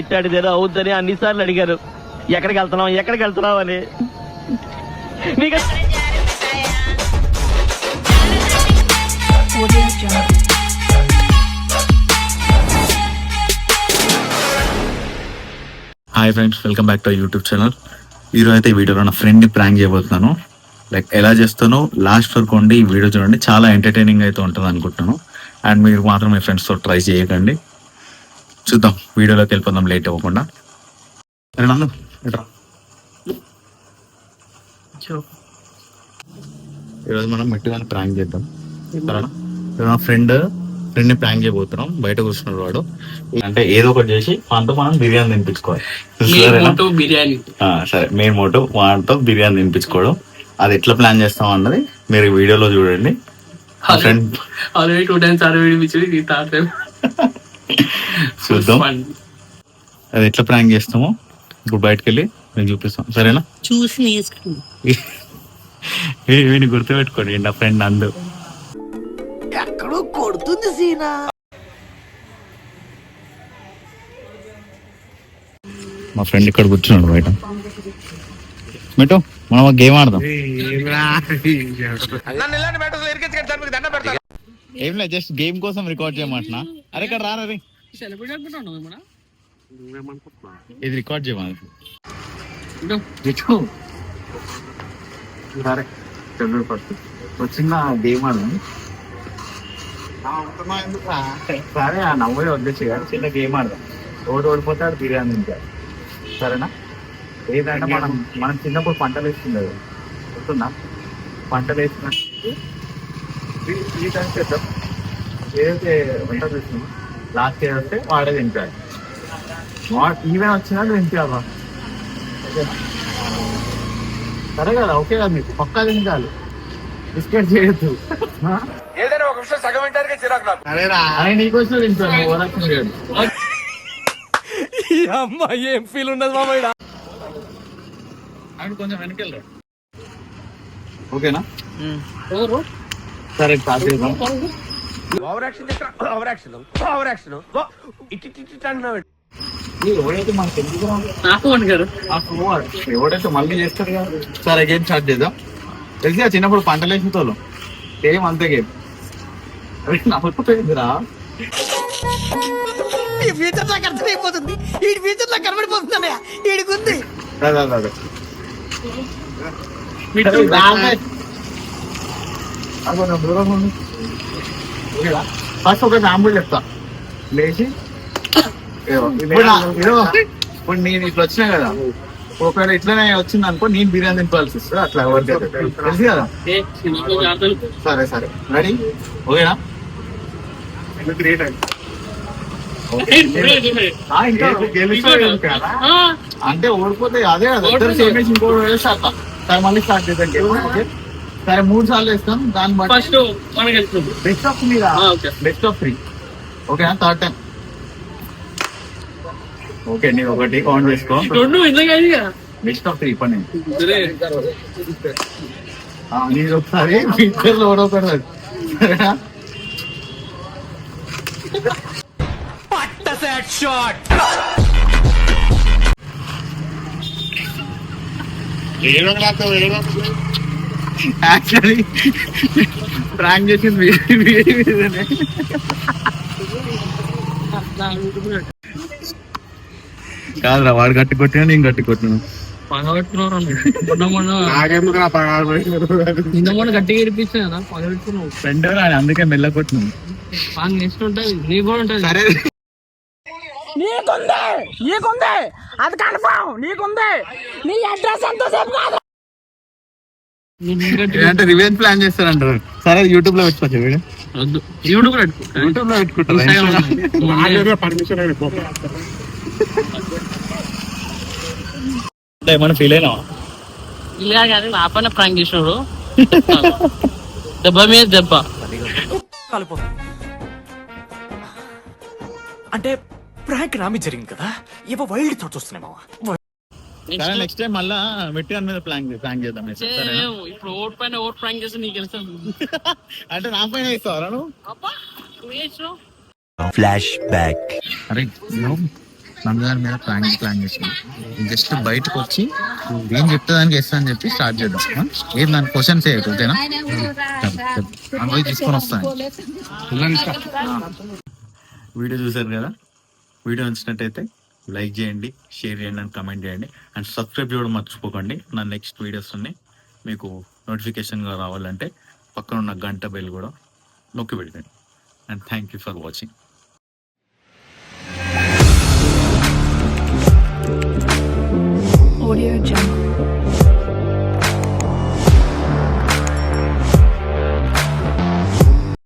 ఇట్టాడిదేదో అవుద్దని అన్నిసార్లు అడిగారు. ఎక్కడికి వెళ్తున్నావు అని. మీకు hi friends, welcome back to YouTube channel. ఈరోజు అయితే ఈ వీడియోలో నా ఫ్రెండ్ని ప్రాంక్ చేయబోతున్నాను. లైక్ ఎలా చేస్తానో లాస్ట్ వరకు ఉండి ఈ వీడియో చూడండి. చాలా ఎంటర్టైనింగ్ అయితే ఉంటుంది అనుకుంటున్నాను. అండ్ మీరు మాత్రం మీ ఫ్రెండ్స్తో ట్రై చేయకండి. చూద్దాం, వీడియోలోకి వెళ్ళిపోదాం లేట్ అవ్వకుండా. నందు ఈరోజు మనం మెట్టుగానే ప్రాంక్ చేద్దాం. నా ఫ్రెండ్ని ప్రాంక్ చేయబోతున్నాం. బయట కూర్చున్నాడు వాడు. అంటే ఏదో ఒకటి చేసి వాటితో మనం బిర్యానీ తినిపించుకోవాలి. సరే, మెయిన్ మోటో వాటితో బిర్యానీ తినిపించుకోవడం. అది ఎట్లా ప్లాన్ చేస్తాం అన్నది మీరు వీడియోలో చూడండి. చూద్దాం అది ఎట్లా ప్రాంక్ చేస్తామో ఇప్పుడు బయటకు వెళ్ళి నేను చూపిస్తాం. సరేనా? చూసి వీని గుర్తుపెట్టుకోండి, నా ఫ్రెండ్ నందు. ఎక్కడో కొడుతుంది సీనా. మా ఫ్రెండ్ ఇక్కడ కూర్చున్నాడు బయట. మెట్టు, మనం ఒక గేమ్ ఆడదాం. ఏం లేదు, జస్ట్ గేమ్ కోసం రికార్డ్ చేయమంటున్నా. అరే ఇక్కడ రా రే, ఇది రికార్డ్ చేయమని. వచ్చిన గేమ్ ఆడదాం. సరే, ఆ నవ్వే వద్దేసి కానీ చిన్న గేమ్ ఆడదాం. ఓడిపోతే ఆడు బిర్యానీ తింటారు. సరేనా? ఏదంటే మనం చిన్నప్పుడు పంటలు వేస్తుంది కదా, వస్తుందా? పంటలు వేసినట్టు ఈ టైం చేద్దాం. ఏదైతే వంట వేస్తున్నాం లాస్ట్ ఇయర్ వస్తే వాడే తింటాడు. ఈవెన్ వచ్చినా తింటావా? ఓకేనా? సరే కదా, ఓకే కదా, మీకు పక్కా తింటాలి. బిస్కెట్ చేయొద్దు. సరేరా, నీకోసం తింటాను. ఏం ఫీల్ ఉన్నది మామయ్య. కొంచెం వెనకెళ్ళరా. ఓకేనా? సరే, ఎవడైతే మనకి ఎవడైతే మళ్ళీ చేస్తారు కదా. సరే, గేమ్ స్టార్ట్ చేద్దాం. తెలిసి చిన్నప్పుడు పంటలు వేసిన తోలు సేమ్ అంతే గేమ్. నవ్వుతుందిరా. ఈ ఫ్యూచర్ నాకు అర్థమైపోతుంది. ఈ ఫ్యూచర్ నాకు కనబడిపోతుంది. ఈడికుంది ఫస్ట్ ఒక నాంబుల్ చెప్తా. లేచి ఇప్పుడు నేను ఇట్లా వచ్చినా కదా, ఒకవేళ ఇట్లనే వచ్చింది అనుకో, నేను బిర్యానీ తింపాల్సి వస్తుంది. అట్లా తెలుసు కదా. సరే సరే, రెడీ? ఓకేనా? అంటే ఓడిపోతే అదే కదా, ఇద్దరు సేమ్ వేసి ఇంకోటి వేస్తే అట్లా. సరే, మళ్ళీ స్టార్ట్ చేద్దాం. ఓకే, సరే, 3 సార్లు వేస్తాం. దాన్ని బట్టి బెస్ట్ ఆఫ్ 3. Best of 3. ఓకేనా? Third time. ఓకే, నేను ఒకటి కౌంట్ చేసుకో. బెస్ట్ ఆఫ్ 3 పని. నేను ఒకసారి పిక్చర్ లో ఓడకూడదు. సరేనా? యాక్చువల్లీ ప్రాంక్ చేసింది కాదురా, వాడు గట్టి కొట్టినా నేను గట్టి కొట్టినా. గట్టిగా ఇరిపించా ఫ్రెండ్ అందుకే మెల్ల కొట్టినాను. నీ కూడా ఉంటుంది. సరే, నీకుంది అది కన్ఫర్మ్. నీకుంది. నీ అడ్రస్ ఎంతసేపు కాదు. అంటే రివెంజ్ ప్లాన్ చేస్తారంటారు. సరే, యూట్యూబ్ లో పెట్టుకోవచ్చు వీడియో. యూట్యూబ్ లో పెట్టుకుంటారు. ఏమన్నా ఫీల్ అయినా? ఇలా కానీ నా పైన ప్రాంక్ చేసినాడు. దెబ్బ మీద దెబ్బ కలిపో. అంటే ప్రాంక్ నామి జరిగింది కదా, ఏవో వైల్డ్ థాట్స్ వస్తున్నాయి మావా. నెక్స్ట్ టైం మళ్ళా మెట్టిగాన్ మీద ప్రాంక్ చేద్దాం. ఇప్పుడు ఓట్ పైన ఓట్ ప్రాంక్ చేస్తే నీకు తెలుస్తుంది. అంటే నా పైన వేస్తావరా నువ్వు? Flash back. అరే నందగారి మీద ప్లాన్ చేసింది. జస్ట్ బయటకు వచ్చి ఏం చెప్తుందానికి వేస్తా అని చెప్పి స్టార్ట్ చేద్దాం. ఏం దాని క్వశ్చన్స్ చేయదు, ఓకేనా? అందులో తీసుకొని వస్తాను. వీడియో చూసారు కదా, వీడియో నచ్చినట్టయితే లైక్ చేయండి, షేర్ చేయండి అండ్ కమెంట్ చేయండి అండ్ సబ్స్క్రైబ్ చేయడం మర్చిపోకండి. నా నెక్స్ట్ వీడియోస్ అన్ని మీకు నోటిఫికేషన్గా రావాలంటే పక్కన ఉన్న గంట బెల్ కూడా నొక్కి పెట్టండి. And thank you for watching. Audio Jungle.